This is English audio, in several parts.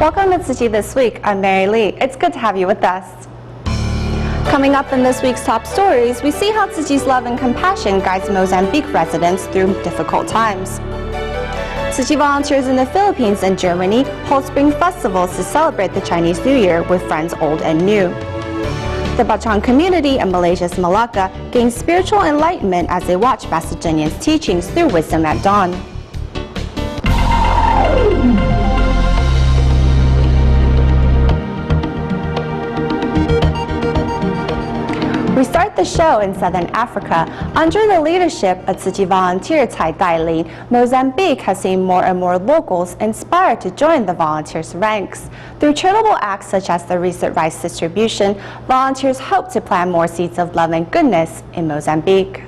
Welcome to Tzu Chi This Week. I'm Mary Lee. It's good to have you with us. Coming up in this week's top stories, we see how Tzu Chi's love and compassion guides Mozambique residents through difficult times. Tzu Chi volunteers in the Philippines and Germany hold spring festivals to celebrate the Chinese New Year with friends old and new. The Bachang community in Malaysia's Malacca gain spiritual enlightenment as they watch Master Cheng Yen's teachings through Wisdom at Dawn. We start the show in southern Africa. Under the leadership of Tzu Chi volunteer Cai Dailin, Mozambique has seen more and more locals inspired to join the volunteers' ranks. Through charitable acts such as the recent rice distribution, volunteers hope to plant more seeds of love and goodness in Mozambique.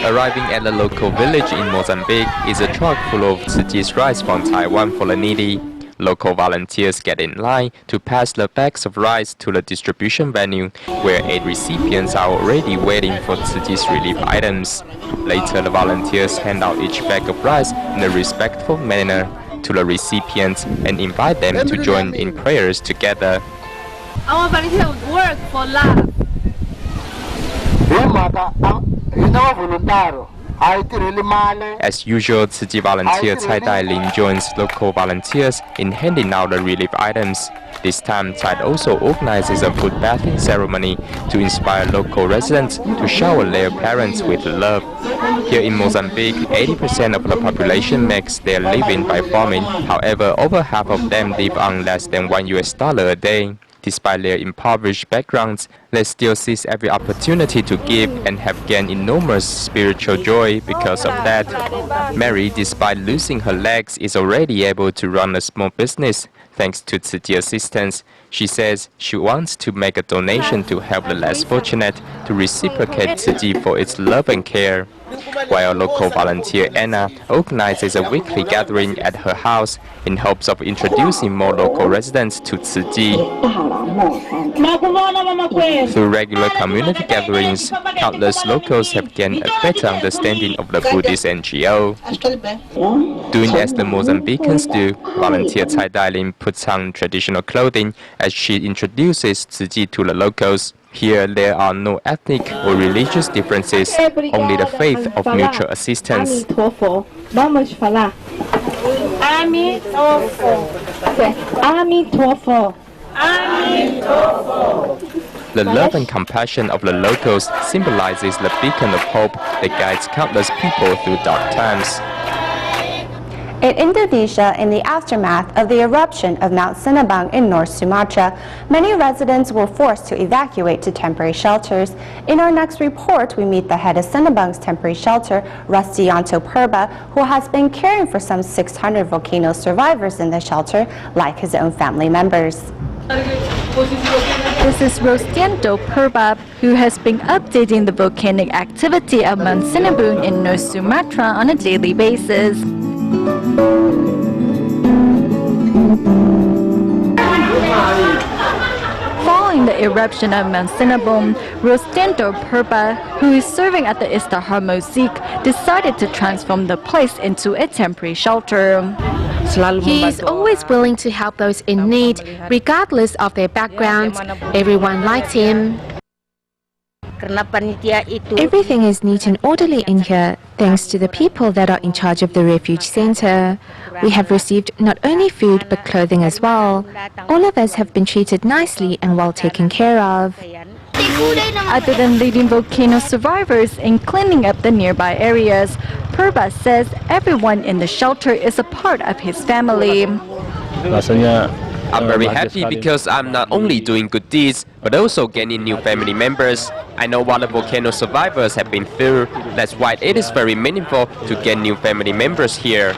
Arriving at the local village in Mozambique is a truck full of Tzu Chi's rice from Taiwan for the needy. Local volunteers get in line to pass the bags of rice to the distribution venue, where 8 recipients are already waiting for Tzu Chi's relief items. Later, the volunteers hand out each bag of rice in a respectful manner to the recipients and invite them to join in prayers together. Our volunteers work for love. As usual, Tzu Chi volunteer Cai Dailin joins local volunteers in handing out the relief items. This time, Cai also organizes a food bathing ceremony to inspire local residents to shower their parents with love. Here in Mozambique, 80% of the population makes their living by farming. However, over half of them live on less than $1 a day. Despite their impoverished backgrounds, they still seize every opportunity to give and have gained enormous spiritual joy because of that. Mary, despite losing her legs, is already able to run a small business thanks to Tzu Chi assistance. She says she wants to make a donation to help the less fortunate to reciprocate Tzu Chi for its love and care. While local volunteer Anna organizes a weekly gathering at her house in hopes of introducing more local residents to Tzu Chi. Through regular community gatherings, countless locals have gained a better understanding of the Buddhist NGO. Doing as the Mozambicans do, volunteer Cai Dailin puts on traditional clothing as she introduces Tzu Chi to the locals. Here, there are no ethnic or religious differences, only the faith of mutual assistance. The love and compassion of the locals symbolizes the beacon of hope that guides countless people through dark times. In Indonesia, in the aftermath of the eruption of Mount Sinabang in North Sumatra, many residents were forced to evacuate to temporary shelters. In our next report, we meet the head of Sinabang's temporary shelter, Rustianto Purba, who has been caring for some 600 volcano survivors in the shelter, like his own family members. This is Rustianto Purba, who has been updating the volcanic activity of Mount Sinabung in North Sumatra on a daily basis. Following the eruption of Mount Sinabung, Rustianto Purba, who is serving at the Istihar Mosque, decided to transform the place into a temporary shelter. He is always willing to help those in need, regardless of their background. Everyone likes him. Everything is neat and orderly in here, thanks to the people that are in charge of the refuge center. We have received not only food but clothing as well. All of us have been treated nicely and well taken care of. Other than leading volcano survivors in cleaning up the nearby areas, Purba says everyone in the shelter is a part of his family. I'm very happy because I'm not only doing good deeds, but also gaining new family members. I know what the volcano survivors have been through. That's why it is very meaningful to gain new family members here.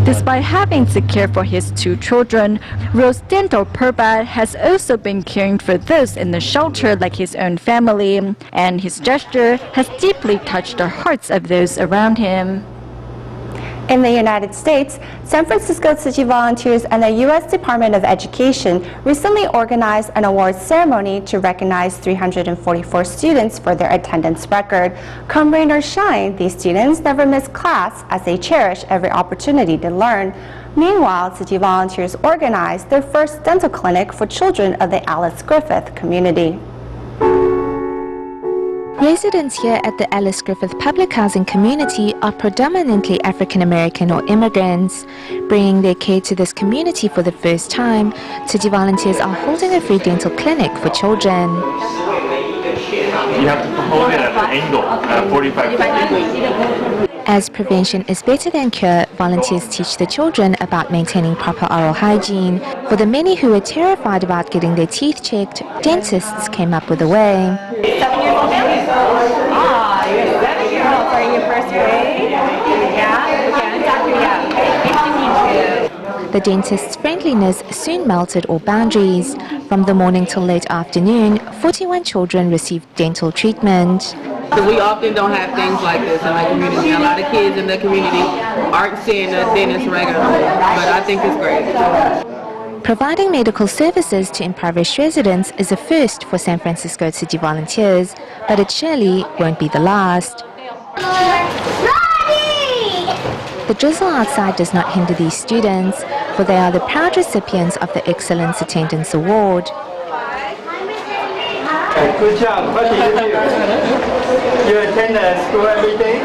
Despite having to care for his 2 children, Rustianto Purba has also been caring for those in the shelter like his own family, and his gesture has deeply touched the hearts of those around him. In the United States, San Francisco Tzu Chi volunteers and the U.S. Department of Education recently organized an awards ceremony to recognize 344 students for their attendance record. Come rain or shine, these students never miss class as they cherish every opportunity to learn. Meanwhile, Tzu Chi volunteers organized their first dental clinic for children of the Alice Griffith community. Residents here at the Alice Griffith Public Housing community are predominantly African American or immigrants. Bringing their care to this community for the first time, Tzu Chi volunteers are holding a free dental clinic for children. You have to hold it at an angle, 45 degrees. As prevention is better than cure, volunteers teach the children about maintaining proper oral hygiene. For the many who were terrified about getting their teeth checked, dentists came up with a way. 7 years old now? Ah, you're 7 years old. Are you in first grade? Yeah? Okay, Dr. Yeah. Nice to meet you. The dentist's friendliness soon melted all boundaries. From the morning till late afternoon, 41 children received dental treatment. We often don't have things like this in the community. A lot of kids in the community aren't seeing a dentist regularly, but I think it's great. Providing medical services to impoverished residents is a first for San Francisco Tzu Chi volunteers, but it surely won't be the last. The drizzle outside does not hinder these students, for they are the proud recipients of the Excellence Attendance Award. Good job. What do you do? You attend school every day?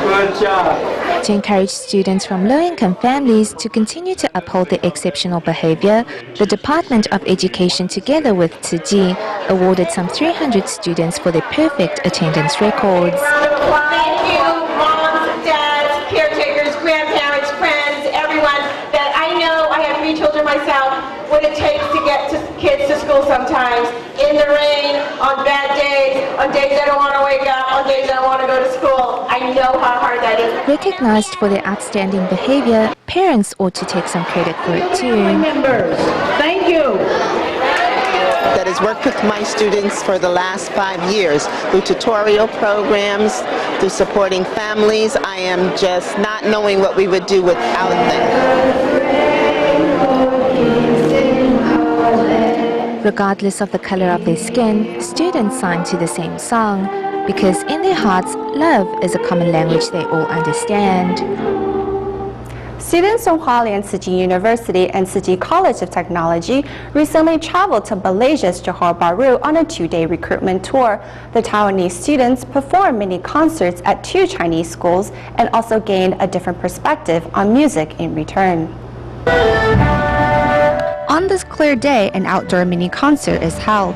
Good job. To encourage students from low-income families to continue to uphold their exceptional behavior, the Department of Education, together with Tzu Chi, awarded some 300 students for their perfect attendance records. Thank you, moms, dads, caretakers, grandparents, friends, everyone that I know. I have 3 children myself. What it takes to get kids to school sometimes, in the rain, on bad days, on days I don't want to wake up, on days I don't want to go to school. I know how hard that is. Recognized for their outstanding behavior, parents ought to take some credit for it too. Members, thank you. That has worked with my students for the last 5 years through tutorial programs, through supporting families. I am just not knowing what we would do without them. Regardless of the color of their skin, students sign to the same song, because in their hearts, love is a common language they all understand. Students from Hualien Tzu Chi University and Tzu Chi College of Technology recently traveled to Malaysia's Johor Bahru on a 2-day recruitment tour. The Taiwanese students performed mini concerts at 2 Chinese schools and also gained a different perspective on music in return. On this clear day, an outdoor mini concert is held.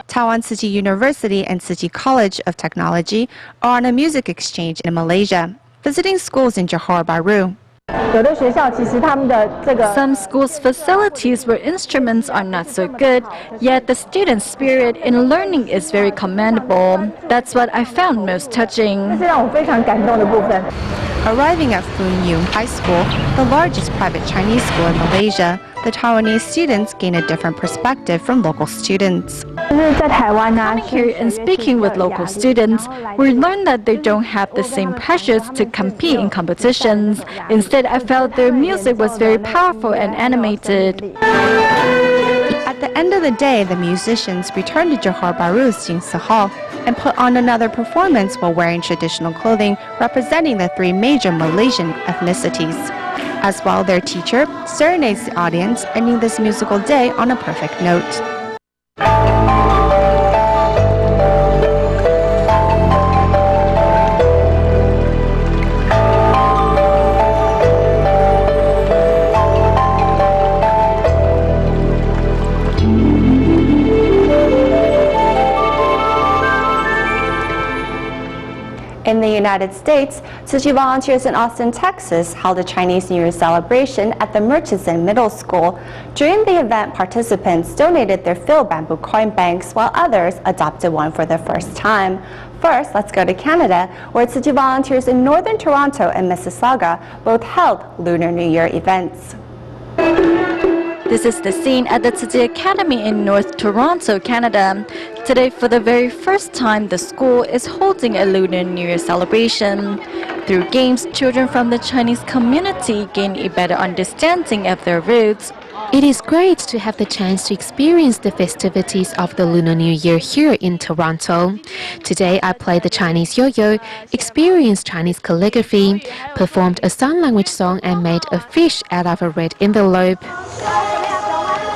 Taiwan Tzu Chi University and Tzu Chi College of Technology are on a music exchange in Malaysia, visiting schools in Johor Bahru. Some schools' facilities where instruments are not so good, yet the students' spirit in learning is very commendable. That's what I found most touching. Arriving at Foon Yung High School, the largest private Chinese school in Malaysia, the Taiwanese students gain a different perspective from local students. Coming here and speaking with local students, we learned that they don't have the same pressures to compete in competitions. Instead, I felt their music was very powerful and animated. At the end of the day, the musicians returned to Johor Bahru's Jingsi Hall and put on another performance while wearing traditional clothing representing the 3 major Malaysian ethnicities. As well, their teacher serenades the audience, ending this musical day on a perfect note. In the United States, Tzu Chi volunteers in Austin, Texas held a Chinese New Year celebration at the Murchison Middle School. During the event, participants donated their filled bamboo coin banks, while others adopted one for the first time. First, let's go to Canada, where Tzu Chi volunteers in Northern Toronto and Mississauga both held Lunar New Year events. This is the scene at the Tzu Chi Academy in North Toronto, Canada. Today, for the very first time, the school is holding a Lunar New Year celebration. Through games, children from the Chinese community gain a better understanding of their roots. It is great to have the chance to experience the festivities of the Lunar New Year here in Toronto. Today I played the Chinese yo-yo, experienced Chinese calligraphy, performed a sign language song and made a fish out of a red envelope.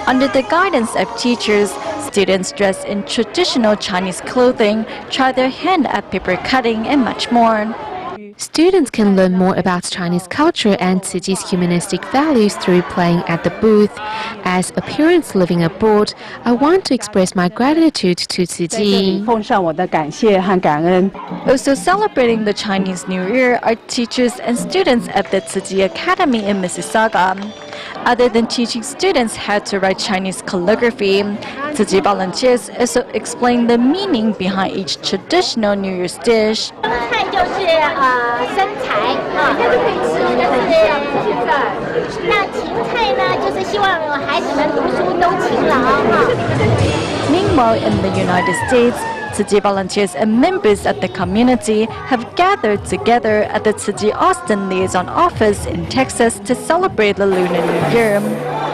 Under the guidance of teachers, students dressed in traditional Chinese clothing try their hand at paper cutting and much more. Students can learn more about Chinese culture and Tzu Chi's humanistic values through playing at the booth. As a parent living abroad, I want to express my gratitude to Tzu Chi. Also celebrating the Chinese New Year are teachers and students at the Tzu Chi Academy in Mississauga. Other than teaching students how to write Chinese calligraphy, Tzu Chi volunteers also explain the meaning behind each traditional New Year's dish. Meanwhile, in the United States, Tzu Chi volunteers and members of the community have gathered together at the Tzu Chi Austin Liaison Office in Texas to celebrate the Lunar New Year.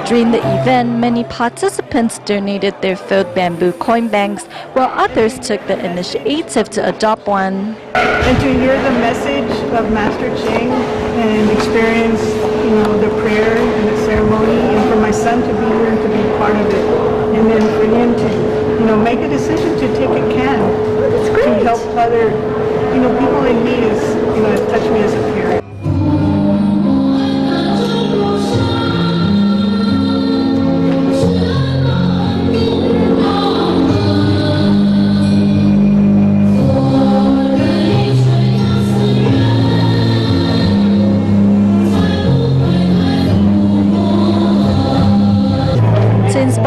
During the event, many participants donated their filled bamboo coin banks, while others took the initiative to adopt one. And to hear the message of Master Ching and experience, the prayer and the ceremony, and for my son to be here and to be part of it, and then for him to, make a decision to take a can to help other, people in need is, it touched me as a parent.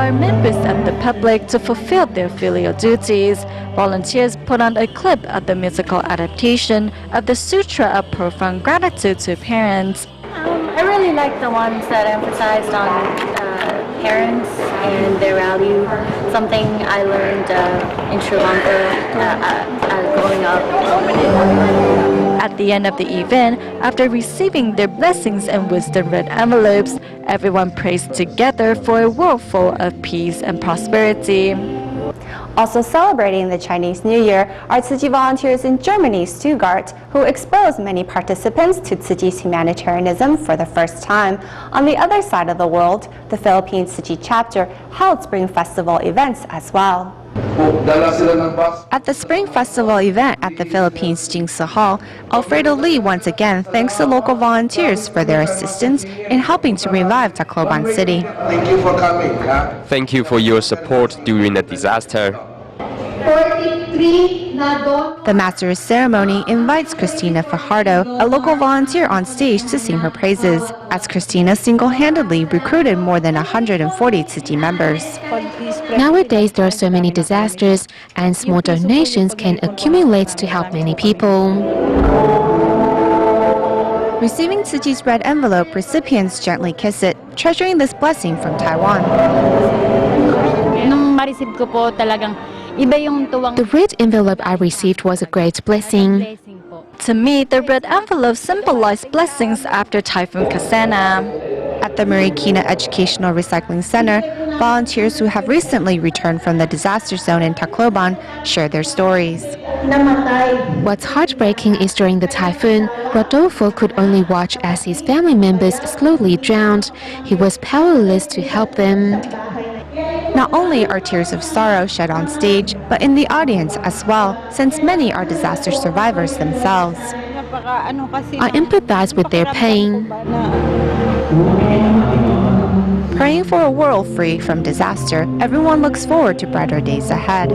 Members of the public to fulfill their filial duties. Volunteers put on a clip of the musical adaptation of the Sutra of Profound Gratitude to Parents. I really like the ones that emphasized on parents and their value, something I learned in Sri Lanka growing up. At the end of the event, after receiving their blessings and wisdom red envelopes, everyone prays together for a world full of peace and prosperity. Also celebrating the Chinese New Year are Tzu Chi volunteers in Germany, Stuttgart, who exposed many participants to Tzu Chi's humanitarianism for the first time. On the other side of the world, the Philippines Tzu Chi chapter held Spring Festival events as well. At the Spring Festival event at the Philippines Jingsi Hall, Alfredo Lee once again thanks the local volunteers for their assistance in helping to revive Tacloban City. Thank you for coming. Thank you for your support during the disaster. The Master of Ceremony invites Christina Fajardo, a local volunteer, on stage to sing her praises, as Christina single-handedly recruited more than 140 Tzu Chi members. Nowadays, there are so many disasters, and small donations can accumulate to help many people. Receiving Tzu Chi's red envelope, recipients gently kiss it, treasuring this blessing from Taiwan. The red envelope I received was a great blessing. To me, the red envelope symbolized blessings after Typhoon Kasana. At the Marikina Educational Recycling Center, volunteers who have recently returned from the disaster zone in Tacloban share their stories. What's heartbreaking is during the typhoon, Rodolfo could only watch as his family members slowly drowned. He was powerless to help them. Not only are tears of sorrow shed on stage, but in the audience as well, since many are disaster survivors themselves. I empathize with their pain. Praying for a world free from disaster, everyone looks forward to brighter days ahead.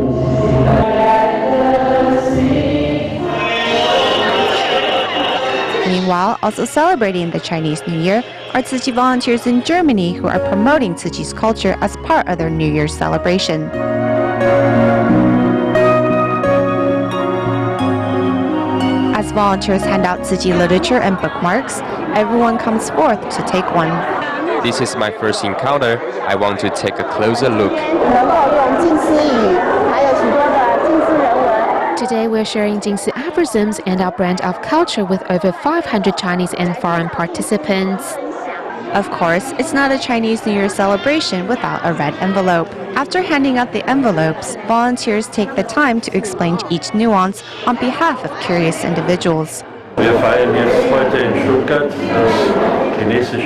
Meanwhile, also celebrating the Chinese New Year are Tzu Chi volunteers in Germany who are promoting Tzu Chi's culture as part of their New Year's celebration. As volunteers hand out Tzu Chi literature and bookmarks, everyone comes forth to take one. This is my first encounter. I want to take a closer look. Today we're sharing Jingsi aphorisms and our brand of culture with over 500 Chinese and foreign participants. Of course, it's not a Chinese New Year celebration without a red envelope. After handing out the envelopes, volunteers take the time to explain each nuance on behalf of curious individuals.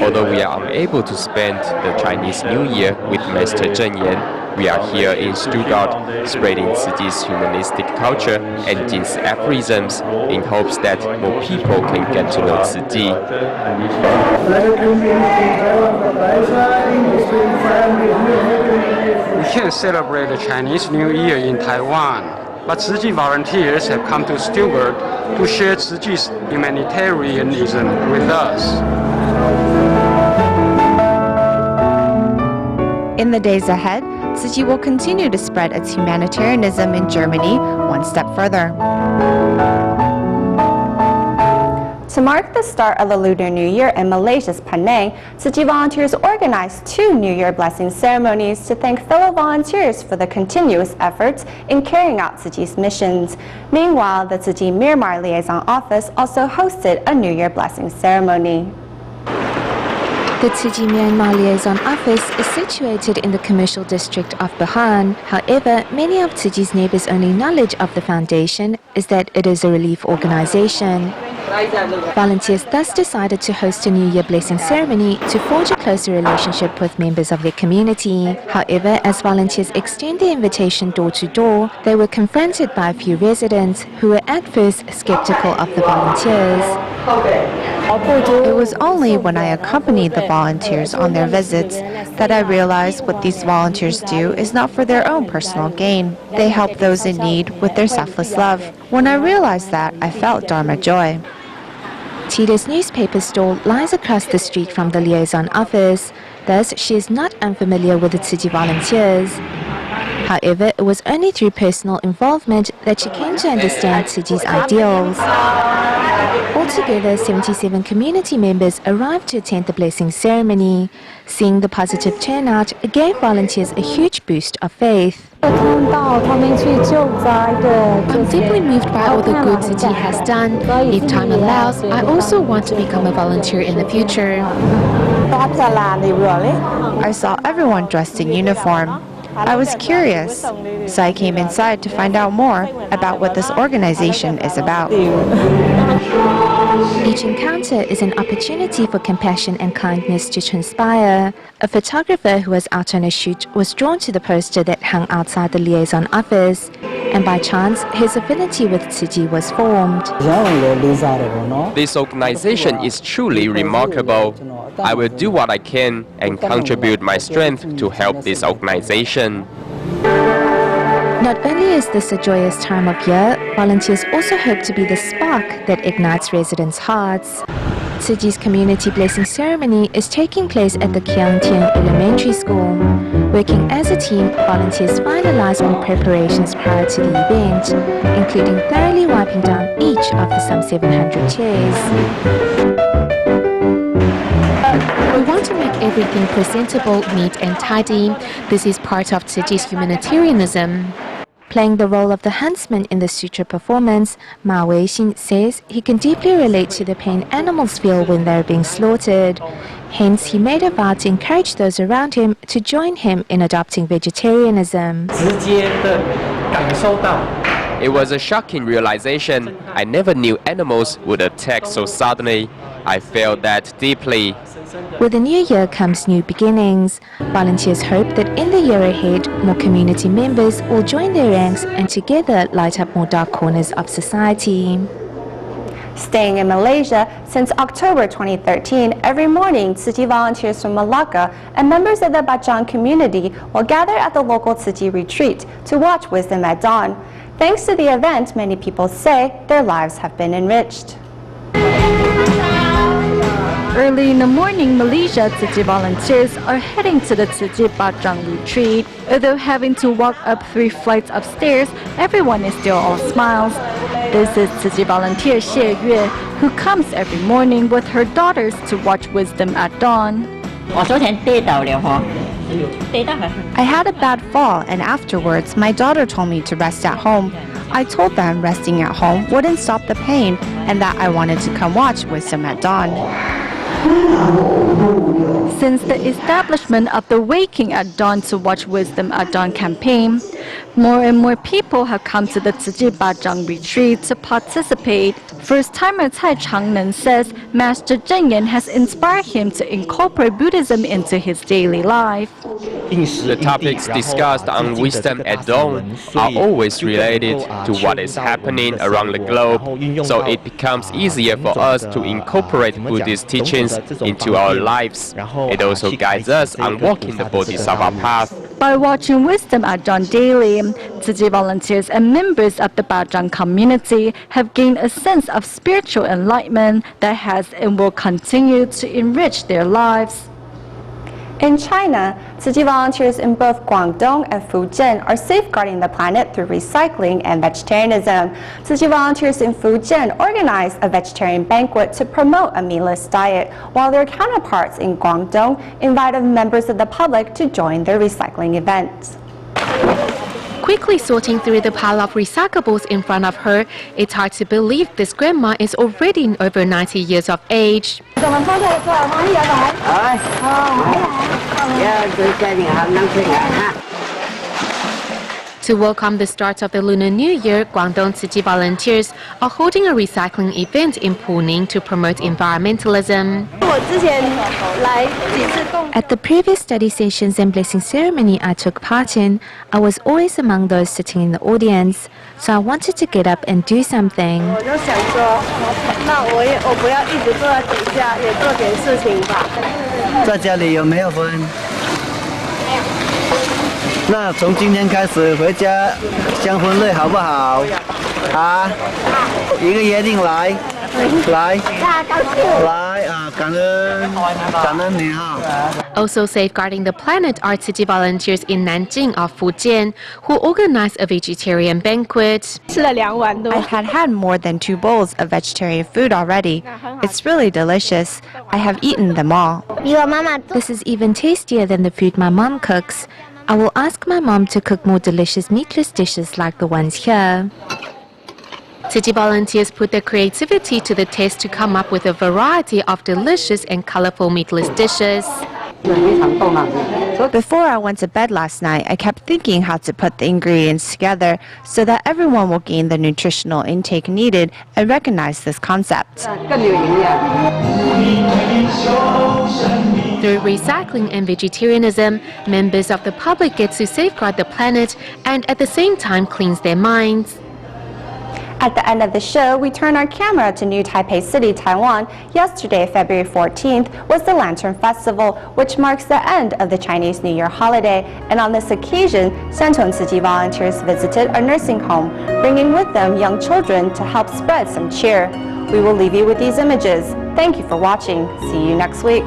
Although we are unable to spend the Chinese New Year with Master Zheng Yan, we are here in Stuttgart spreading Tzu Chi's humanistic culture and Jing's aphorisms in hopes that more people can get to know Tzu Chi. We can't celebrate the Chinese New Year in Taiwan, but Tzu Chi volunteers have come to Stuttgart to share Tzu Chi's humanitarianism with us. In the days ahead, Tzu Chi will continue to spread its humanitarianism in Germany one step further. To mark the start of the Lunar New Year in Malaysia's Penang, Tzu Chi volunteers organized 2 New Year blessing ceremonies to thank fellow volunteers for the continuous efforts in carrying out Tzu Chi's missions. Meanwhile, the Tzu Chi Myanmar Liaison Office also hosted a New Year blessing ceremony. The Tzu Chi Myanmar Liaison Office is situated in the commercial district of Buhan. However, many of Tzu Chi's neighbors' only knowledge of the foundation is that it is a relief organization. Volunteers thus decided to host a New Year blessing ceremony to forge a closer relationship with members of their community. However, as volunteers extended the invitation door to door, they were confronted by a few residents who were at first skeptical of the volunteers. It was only when I accompanied the volunteers on their visits that I realized what these volunteers do is not for their own personal gain. They help those in need with their selfless love. When I realized that, I felt Dharma joy. Tita's newspaper stall lies across the street from the liaison office, thus she is not unfamiliar with the Tzu Chi volunteers. However, it was only through personal involvement that she came to understand Tzu Chi's ideals. Altogether, 77 community members arrived to attend the blessing ceremony. Seeing the positive turnout gave volunteers a huge boost of faith. I'm deeply moved by all the good Tzu Chi has done. If time allows, I also want to become a volunteer in the future. I saw everyone dressed in uniform. I was curious, so I came inside to find out more about what this organization is about. Each encounter is an opportunity for compassion and kindness to transpire. A photographer who was out on a shoot was drawn to the poster that hung outside the liaison office, and by chance, his affinity with Tzu Chi was formed. This organization is truly remarkable. I will do what I can and contribute my strength to help this organization. Not only is this a joyous time of year, volunteers also hope to be the spark that ignites residents' hearts. Tzu Chi's community blessing ceremony is taking place at the Kiangtian Elementary School. Working as a team, volunteers finalize all preparations prior to the event, including thoroughly wiping down each of the some 700 chairs. We want to make everything presentable, neat and tidy. This is part of Tzu Chi's humanitarianism. Playing the role of the huntsman in the sutra performance, Ma Weixin says he can deeply relate to the pain animals feel when they're being slaughtered. Hence, he made a vow to encourage those around him to join him in adopting vegetarianism. It was a shocking realization. I never knew animals would attack so suddenly. I felt that deeply. With the new year comes new beginnings. Volunteers hope that in the year ahead, more community members will join their ranks and together light up more dark corners of society. Staying in Malaysia, since October 2013, every morning, Tzu Chi volunteers from Malacca and members of the Bajang community will gather at the local Tzu Chi retreat to watch Wisdom at Dawn. Thanks to the event, many people say their lives have been enriched. Early in the morning, Malaysia Tzu Chi volunteers are heading to the Tzu Chi Bajang retreat. Although having to walk up 3 flights of stairs, everyone is still all smiles. This is Tzu Chi volunteer Xie Yue, who comes every morning with her daughters to watch Wisdom at Dawn. I had a bad fall, and afterwards, my daughter told me to rest at home. I told them resting at home wouldn't stop the pain and that I wanted to come watch Wisdom at Dawn. Since the establishment of the Waking at Dawn to Watch Wisdom at Dawn campaign, more and more people have come to the Tzu Chi This retreat to participate. First-timer Cai Changmen says Master Zheng Yan has inspired him to incorporate Buddhism into his daily life. The topics discussed on Wisdom at Dawn are always related to what is happening around the globe, so it becomes easier for us to incorporate Buddhist teachings into our lives. It also guides us on walking the Bodhisattva path. By watching Wisdom at Dawn daily, Tzu Chi volunteers and members of the Bajang community have gained a sense of spiritual enlightenment that has and will continue to enrich their lives. In China, Tzu Chi volunteers in both Guangdong and Fujian are safeguarding the planet through recycling and vegetarianism. Tzu Chi volunteers in Fujian organized a vegetarian banquet to promote a meatless diet, while their counterparts in Guangdong invited members of the public to join their recycling events. Quickly sorting through the pile of recyclables in front of her, it's hard to believe this grandma is already over 90 years of age. To welcome the start of the Lunar New Year, Guangdong Tzu Chi volunteers are holding a recycling event in Puning to promote environmentalism. At the previous study sessions and blessing ceremony I took part in, I was always among those sitting in the audience, so I wanted to get up and do something. Also safeguarding the planet are Tzu Chi volunteers in Nanjing of Fujian, who organized a vegetarian banquet. I've had more than 2 bowls of vegetarian food already. It's really delicious. I have eaten them all. This is even tastier than the food my mom cooks. I will ask my mom to cook more delicious meatless dishes like the ones here. Tzu Chi volunteers put their creativity to the test to come up with a variety of delicious and colorful meatless dishes. Before I went to bed last night, I kept thinking how to put the ingredients together so that everyone will gain the nutritional intake needed and recognize this concept. Through recycling and vegetarianism, members of the public get to safeguard the planet and at the same time cleanse their minds. At the end of the show, we turn our camera to New Taipei City, Taiwan. Yesterday, February 14th, was the Lantern Festival, which marks the end of the Chinese New Year holiday. And on this occasion, Shantung Tzu Chi volunteers visited a nursing home, bringing with them young children to help spread some cheer. We will leave you with these images. Thank you for watching. See you next week.